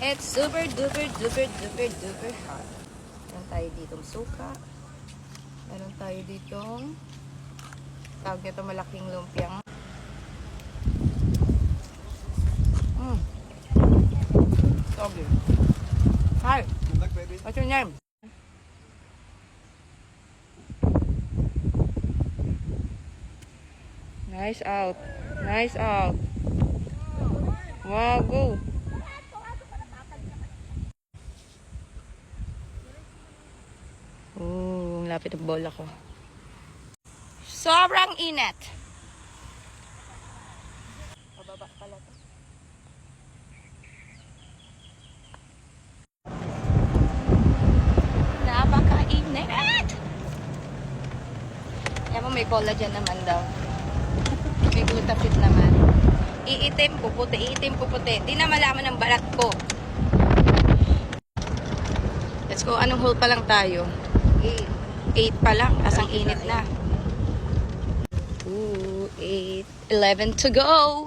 It's super duper duper duper duper hot. Meron tayo ditong suka. Meron tayo ditong tawag nito malaking lumpiang. So good. Hi. Good luck, baby. What's your name? Nice out. Nice out. Wow, go. Ang lapit ng bola ko. Sobrang init. Pababa pala to. Napaka-init! Kaya mo may collagen naman daw. May glutapit naman. Iitim, puputi, iitim, puputi. Di na malaman ng balat ko. Let's go. Anong hole pa lang tayo? 8 pa lang. Asang init na. Ooh, 8. 11 to go.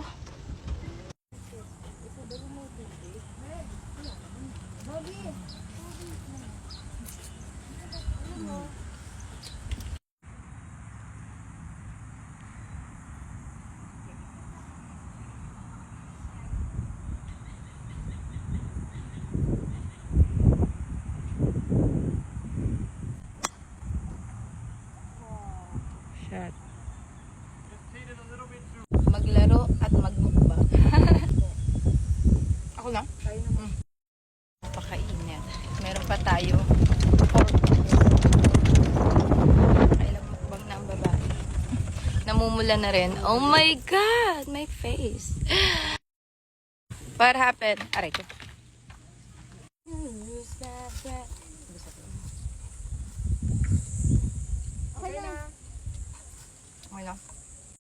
Shot. Maglaro at magmukbang. Ako lang? Napakainit. Meron pa tayo. Kailang mukbang na ang babae. Namumula na rin. Oh my God! My face. What happened? Aray ko. Okay na.